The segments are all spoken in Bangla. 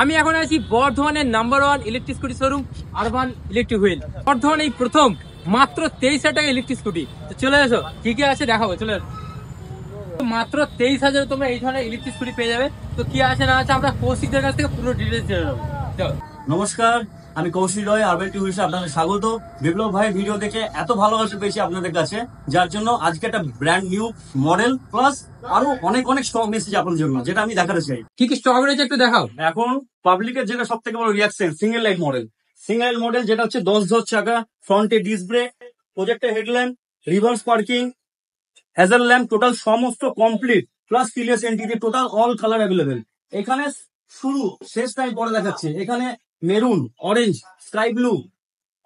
আমি এখন আছি বর্ধমানের number 1 electric scooty showroom urban electric wheel. বর্ধমানে এই প্রথম মাত্র 23,000 টাকা ইলেকট্রিক স্কুটি। তো চলে এসো, কি কি আছে দেখাবো, চলে এসো। মাত্র 23,000 তোমরা এই ধরনের ইলেকট্রিক স্কুটি পেয়ে যাবে। তো কি আছে না আছে আমরা কৌশিকদের কাছ থেকে পুরো ডিটেলস জেনে নেবো। নমস্কার, আমি কৌশিক রয়, আরবান ইলেকট্রিক হুইলসে আপনাদের স্বাগত। বিপ্লব ভাই ভিডিও দেখে এত ভালোবাসা পেয়েছি আপনাদের কাছে, যার জন্য আজকে একটা ব্র্যান্ড নিউ মডেল প্লাস আরো অনেক অনেক স্টক মেসেজ আপনাদের জন্য, যেটা আমি দেখাতে চাই। কি কি স্টক রয়েছে একটু দেখাও। এখন পাবলিকের যেটা সব থেকে বড় reaction, single light model. Single light model যেটা হচ্ছে 10 ধর চাকা, ফ্রন্টে disc brake, projector headlamp, reverse parking, hazard lamp, total সমস্ত complete plus keyless entry, total all colour available. এখানে শুরু শেষ টাইম পরে দেখাচ্ছে। এখানে মেরুন, অরেঞ্জ, স্কাই ব্লু,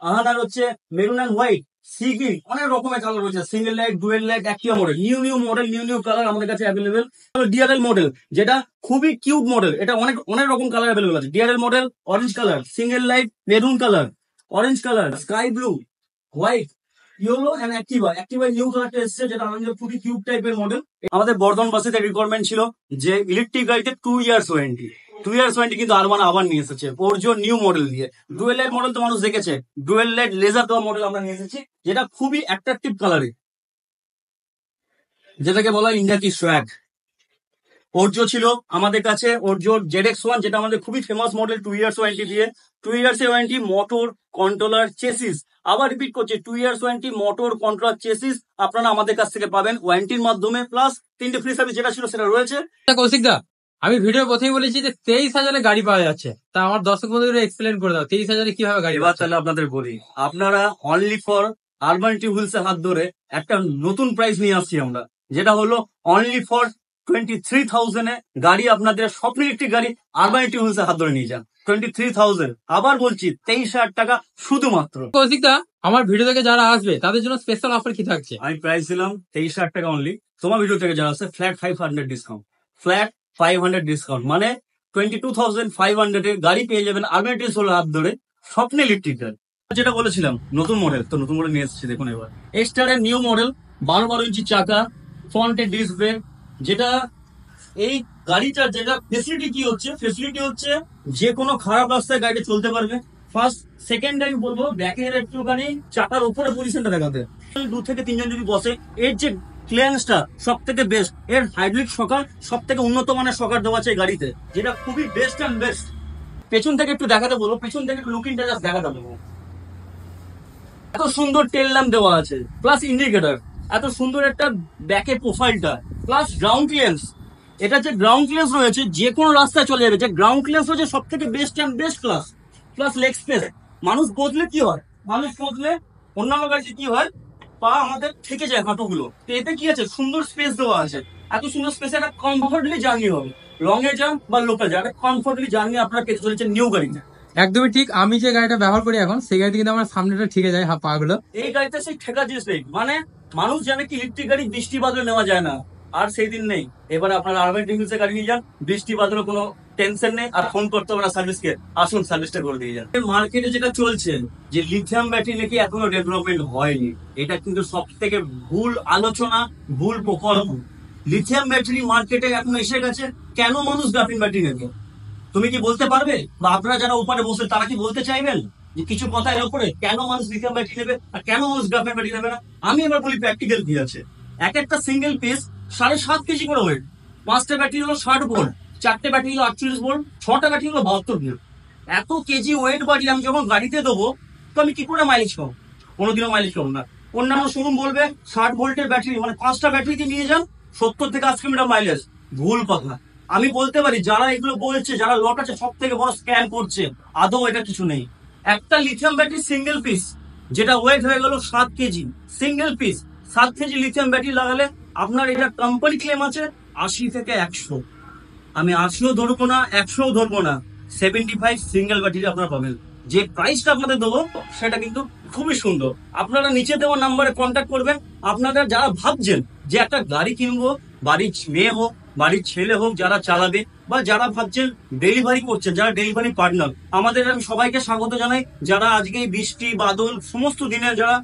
আর হচ্ছে maroon and white, sea green, অনেক রকমের কালার রয়েছে। সিঙ্গেল লাইট, ডুয়েল লাইট, একটিয়া model, new model, new colour আমাদের কাছে অ্যাভেলেবেল। ডিআরএল মডেল যেটা খুবই কিউট মডেল, এটা অনেক অনেক রকম কালার অ্যাভেলেবেল আছে। DRL model, orange colour, single light, maroon colour, orange colour, sky blue, white, yellow and Activa new কালারটা এসেছে, যেটা আমাদের খুবই কিউট টাইপের মডেল। আমাদের বর্ধমান বাসেতে রিকোয়ারমেন্ট ছিল যে ইলেকট্রিক গাড়িতে 2 ইয়ার্স ওয়ারেন্টি। 2 ইয়ার্স ওয়ারেন্টি কিন্তু আরবান আবার নিয়ে এসেছে ওরজো নিউ মডেল দিয়ে। ডুয়েল লাইট মডেল তো মানুষ দেখেছে, ডুয়েল লাইট লেজার দেওয়া মডেল আমরা নিয়ে এসেছি, যেটা খুবই অ্যাট্রাকটিভ কালারে, যেটাকে বলা হয় ইন্ডিয়া কি সোয়াগ। ওরজো ছিল আমাদের কাছে, ওরজো ZX1, যেটা আমাদের খুবই ফেমাস মডেল, 2 ইয়ার্স ওয়ারেন্টি দিয়ে। 2 ইয়ার্স এর ওয়ারেন্টি, মোটর, কন্ট্রোলার, চেসিস। আবার রিপিট করছে, 2 years warranty, motor, controller, chassis আপনারা আমাদের কাছ থেকে পাবেন ওয়ারেন্টির মাধ্যমে, প্লাস 3টে ফ্রি সার্ভিস যেটা ছিল সেটা রয়েছে। কৌশিক দা, আমি ভিডিও প্রথমেই বলেছি যে 23,000 গাড়ি পাওয়া যাচ্ছে। তা আমার দর্শক বন্ধুদের এক্সপ্লেন করে দাও 23,000 কিভাবে গাড়ি এবার তাহলে আপনাদের বলি, আপনারা only for urban electric wheels এর হাত ধরে একটা নতুন প্রাইস নিয়ে আসছি আমরা, যেটা হলো অনলি ফর 23,000 এ গাড়ি, আপনাদের স্বপ্ন একটি গাড়ি আরবান ইলেকট্রিক হুইলস এর হাত ধরে নিয়ে যান। 23,000, আবার বলছি 23,000 টাকা শুধুমাত্র। কৌশিক দা, আমার ভিডিও থেকে যারা আসবে তাদের জন্য স্পেশাল অফার কি থাকছে? আমি প্রাইস দিলাম 23,000 টাকা অনলি। তোমার ভিডিও থেকে যারা আসছে ফ্ল্যাট 500 ডিসকাউন্ট, ফ্ল্যাট 500 ডিসকাউন্ট, মানে 22,500 এর গাড়ি পেয়ে যাবেন আরবান ইলেকট্রিক হুইলস হাত ধরে, স্বপ্ন ইলেকট্রিক গাড়ি। যেটা বলেছিলাম নতুন মডেল, তো নতুন মডেল নিয়ে এসেছি দেখুন। এবার এক্সটার এর নিউ মডেল, 12 ইঞ্চি চাকা, ফ্রন্টে ডিস্ক ব্রেক। যেটা এই গাড়িটার যেটা ফেসিলিটি কি হচ্ছে, ফেসিলিটি হচ্ছে যে কোনো খারাপ রাস্তায় গাড়িটা চলতে পারবে। ফার্স্ট সেকেন্ড টাইম বলবো, ব্যাকের একটুখানি চাকার উপরে পজিশনটা দেখাতে, 2 থেকে 3 জন যদি বসে, এর যে ক্লিয়ারেন্সটা সব থেকে বেস্ট। এর হাইড্রোলিক শকার সব থেকে উন্নত মানের শকার দেওয়া আছে এই গাড়িতে, যেটা খুবই বেস্ট অ্যান্ড বেস্ট। পেছন থেকে একটু দেখাতে বলবো, পেছন থেকে একটু লুকিংটা জাস্ট দেখাতে বলবো। এত সুন্দর টেল ল্যাম্প দেওয়া আছে, প্লাস ইন্ডিকেটর, এত সুন্দর একটা ব্যাকের প্রোফাইলটা, প্লাস গ্রাউন্ড ক্লিয়ারেন্স। এটা যে গ্রাউন্ড ক্লিয়ারেন্স রয়েছে, যে কোনো রাস্তায় চলে যাবে। যে গ্রাউন্ড ক্লিয়ারেন্স হচ্ছে সব থেকে best and best class. Plus leg space, মানুষ বদলে কি হয়, মানুষ বদলে অন্যান্য গাড়িতে কি হয়, পা আমাদের থেকে যায় হাঁটুগুলো, তো এতে কি আছে, সুন্দর স্পেস দেওয়া আছে। এত সুন্দর স্পেসে একটা কমফোর্টেবলি জার্নি হবে, লং এ যান বা লোকাল যান, একটা কমফোর্টেবলি জার্নি আপনার পেতে চলেছে নিউ গাড়িতে। একদমই ঠিক, আমি যে গাড়িটা ব্যবহার করি এখন, সেই গাড়িতে কিন্তু আমার সামনেটা ঠিক যায়, পা গুলো। এই গাড়িতে সেই ঠেকা জিনিস নেই, মানে মানুষ জানে কি ইলেকট্রিক গাড়ি বৃষ্টি বাদলে নেওয়া যায় না, আর সেই দিন নেই। এবার আপনারা আরবান ইলেকট্রিক গাড়ি নিয়ে যান, বৃষ্টি বাদলে কোনো টেনশন নেই, আর ফোন করতে হবে না সার্ভিসকে, আসুন সার্ভিসটা করে দিয়ে যান। মার্কেটে যেটা চলছে যে লিথিয়াম ব্যাটারি নাকি এখনো ডেভেলপমেন্ট হয়নি, এটা কিন্তু সব থেকে ভুল আলোচনা, ভুল প্রকল্প। লিথিয়াম ব্যাটারি মার্কেটে এখন এসে গেছে, কেন মানুষ গ্রাফিন ব্যাটারি নেবে? তুমি কি বলতে পারবে, বা আপনারা যারা উপরে বসে তারা কি বলতে চাইবেন যে কিছু কথা এর উপরে, কেন মানুষ লিথিয়াম ব্যাটারি নেবে আর কেন মানুষ গ্রাফাইট ব্যাটারি নেবে না? আমি এবার বলি প্র্যাকটিক্যাল কি আছে। একটা সিঙ্গেল পিস 7.5 কেজি করে ওয়েট, 5টা ব্যাটারি হলো 60 ভোল্ট, 4টে ব্যাটারি হলো 48 ভোল্ট, 6টা ব্যাটারি হলো 72 ভোল্ট। এত কেজি ওয়েট বাড়ি আমি যখন গাড়িতে দেবো, তো আমি কি করে মাইলেজ পাবো? কোনোদিনও মাইলেজ পাবো না। অন্যান্য শোরুম বলবে 60 ভোল্টের ব্যাটারি, মানে 5টা ব্যাটারিতে নিয়ে যান 70 থেকে 80 কিলোমিটার মাইলেজ। ভুল কথা। আমি বলতে পারি যারা এগুলো বলছে, যারা লট আছে, সব থেকে বড় স্ক্যাম করছে। আদৌ এটা কিছু নেই। একটা লিথিয়াম ব্যাটারি সিঙ্গেল পিস, যেটা ওয়েট হয়ে গেল 7 KG, single piece 7 KG lithium battery লাগালে আপনার এটা কোম্পানি ক্লেম আছে 80 থেকে 100। আমি 80ও ধরবো না, 100ও ধরবো না, 75 সিঙ্গেল ব্যাটারি আপনারা পাবেন। যে প্রাইসটা আপনাদের দেবো সেটা কিন্তু খুবই সুন্দর। আপনারা নিচে দেওয়া নাম্বারে কন্ট্যাক্ট করবেন। আপনারা যারা ভাবছেন যে একটা গাড়ি কিনবো, বাড়ির মেয়ে হোক, বাড়ির ছেলে হোক যারা চালাবে, বা যারা ভাবছেন ডেলিভারি করছেন, যারা ডেলিভারি পার্টনার, আমাদের আমি সবাইকে স্বাগত জানাই। যারা আজকে বৃষ্টি বাদল সমস্ত দিনে যারা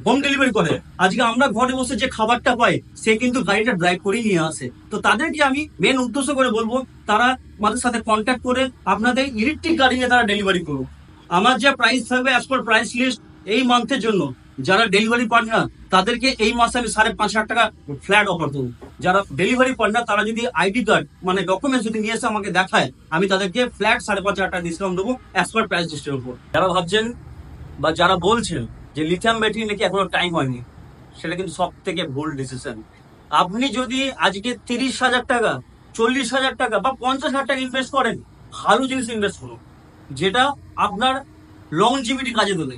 হোম ডেলিভারি করে, আজকে আমরা ঘরে বসে যে খাবারটা পাই, সে কিন্তু গাড়িটা ড্রাইভ করেই নিয়ে আসে। তো তাদেরকে আমি মেন উদ্দেশ্য করে বলবো, তারা আমাদের সাথে কন্ট্যাক্ট করে আপনাদের ইলেকট্রিক গাড়ি নিয়ে তারা ডেলিভারি করুক। আমার যে প্রাইস থাকবে অ্যাজ পার প্রাইস লিস্ট এই মান্থের জন্য, যারা ডেলিভারি পার্টনার তাদেরকে এই মাসে আমি 5,500 টাকা ফ্ল্যাট অফার করবো। যারা ডেলিভারি পার্টনার তারা যদি আইডি কার্ড মানে ডকুমেন্টস যদি নিয়ে এসে আমাকে দেখায়, আমি তাদেরকে ফ্ল্যাট 5,500 টাকা ডিসকাউন্ট দেবো অ্যাজ পার প্রাইস লিস্টের উপর। যারা ভাবছেন বা যারা বলছেন যে লিথিয়াম ব্যাটারি নাকি এখনো টাইম হয়নি, সেটা কিন্তু সব থেকে ভুল ডিসিশন। আপনি যদি আজকে 30,000 টাকা, 40,000 টাকা বা 50,000 টাকা ইনভেস্ট করেন, ভালো জিনিস ইনভেস্ট করুন যেটা আপনার লংজিভিটি কাজে দেবে।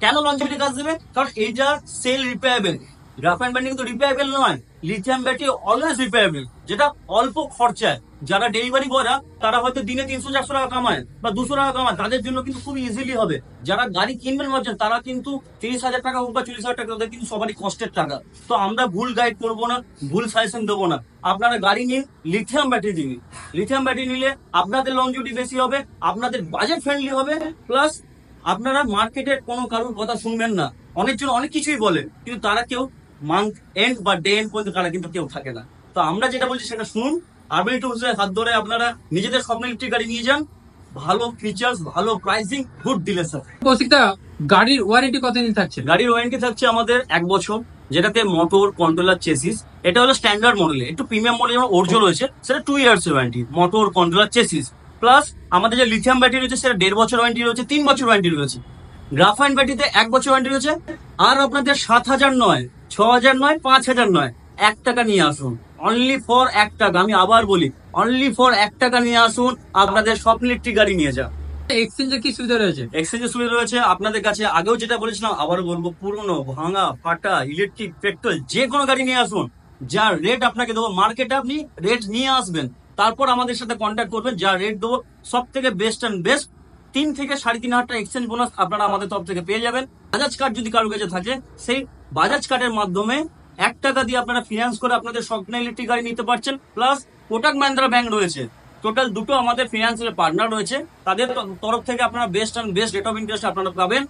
কেন লংজিভিটি কাজ দেবে? কারণ এইটা সেল রিপেয়ারেবল। গ্রাফাইন ব্যাটারি কিন্তু রিপেয়ারেবল নয়, লিথিয়াম ব্যাটারি অলওয়েজ রিপেয়ারেবল, যেটা অল্প খরচায়। যারা ডেলিভারি বয়রা তারা হয়তো দিনে 300-400 টাকা কামায় বা 200 টাকা কামায়, তাদের জন্য কিন্তু খুব ইজিলি হবে। যারা গাড়ি কিনবেন ভাবছেন তারা কিন্তু 30,000 টাকা হোক বা 40,000 টাকা, তাদের কিন্তু সবারই কষ্টের টাকা। তো আমরা ভুল গাইড করবো না, ভুল সাজেশন দেবো না। আপনারা গাড়ি নিন, লিথিয়াম ব্যাটারি দিন। লিথিয়াম ব্যাটারি নিলে আপনাদের লংজিভিটি বেশি হবে, আপনাদের বাজেট ফ্রেন্ডলি হবে, প্লাস আপনারা মার্কেটের কোনো কারোর কথা শুনবেন না। অনেকজন অনেক কিছুই বলে, কিন্তু তারা কেউ মান্থ এন্ড বা ডে এন্ড পর্যন্ত তারা কিন্তু কেউ থাকে না। তো আমরা যেটা বলছি সেটা শুনুন। আরবান টুলসের হাত ধরে আপনারা নিজেদের স্বপ্ন ইলেকট্রিক গাড়ি নিয়ে যান, ভালো ফিচার্স, ভালো প্রাইসিং, গুড ডিলের সাথে। কৌশিকদা, গাড়ির ওয়ারেন্টি কতদিন থাকছে? গাড়ির ওয়ারেন্টি থাকছে আমাদের 1 বছর, যেটাতে মোটর, কন্ট্রোলার, চেসিস। এটা হলো স্ট্যান্ডার্ড মডেলে। একটু প্রিমিয়াম মডেল যেমন ওরজো রয়েছে সেটা 2 years warranty, motor, controller, chassis. Plus আমাদের যে লিথিয়াম ব্যাটারি রয়েছে সেটা 1.5 বছর ওয়ারেন্টি রয়েছে, 3 বছর ওয়ারেন্টি রয়েছে। গ্রাফাইন ব্যাটারিতে 1 বছর ওয়ারেন্টি রয়েছে। আর আপনাদের 7,000 নয়, 6,000 নয়, 5,000 নয়, 1 টাকা নিয়ে আসুন। অনলি ফর 1 টাকা, আমি আবার বলি, অনলি ফর 1 টাকা নিয়ে আসুন, আপনাদের স্বপ্ন ইলেকট্রিক গাড়ি নিয়ে যান। এক্সচেঞ্জের কি সুবিধা রয়েছে? এক্সচেঞ্জের সুবিধা রয়েছে আপনাদের কাছে। আগেও যেটা বলেছিলাম আবারও বলবো, পুরনো, ভাঙা, ফাটা, ইলেকট্রিক, পেট্রোল যে কোনো গাড়ি নিয়ে আসুন, যার রেট আপনাকে দেবো মার্কেটে আপনি রেট নিয়ে আসবেন, তারপর আমাদের সাথে কন্ট্যাক্ট করবেন। যা রেট দেবো সব থেকে বেস্ট অ্যান্ড বেস্ট। 3 থেকে 3,500 টাকা এক্সচেঞ্জ বোনাস আপনারা আমাদের তরফ থেকে পেয়ে যাবেন। বাজাজ কার্ড যদি কারোর কাছে থাকে, সেই বাজাজ কার্ডের মাধ্যমে 1 টাকা দিয়ে আপনারা ফিনান্স করে আপনাদের স্বপ্ন ইলেকট্রিক গাড়ি নিতে পারছেন। প্লাস কোটাক মাহিন্দ্রা ব্যাংক রয়েছে, টোটাল দুটো আমাদের ফিনান্সিয়াল পার্টনার রয়েছে, তাদের তরফ থেকে আপনারা best and best rate of interest আপনারা পাবেন।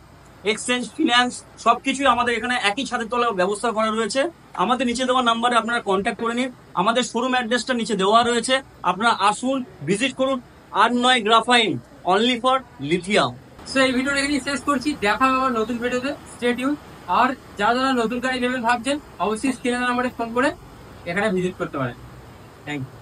এক্সচেঞ্জ, ফিনান্স সবকিছুই আমাদের এখানে একই ছাদের তলায় ব্যবস্থা করা রয়েছে। আমাদের নিচে দেওয়া নাম্বারে আপনারা কন্ট্যাক্ট করে নিন। আমাদের শোরুম অ্যাড্রেসটা নিচে দেওয়া রয়েছে, আপনারা আসুন, ভিজিট করুন। আর নয় graphene, only for lithium. So এই ভিডিওটা এখানেই শেষ করছি, দেখা হবে আবার নতুন ভিডিওতে। Stay tune. আর যারা যারা নতুন গাড়ি নেবেন ভাবছেন, অবশ্যই স্ক্রিনের নাম্বারে ফোন করে এখানে ভিজিট করতে পারেন। Thank you.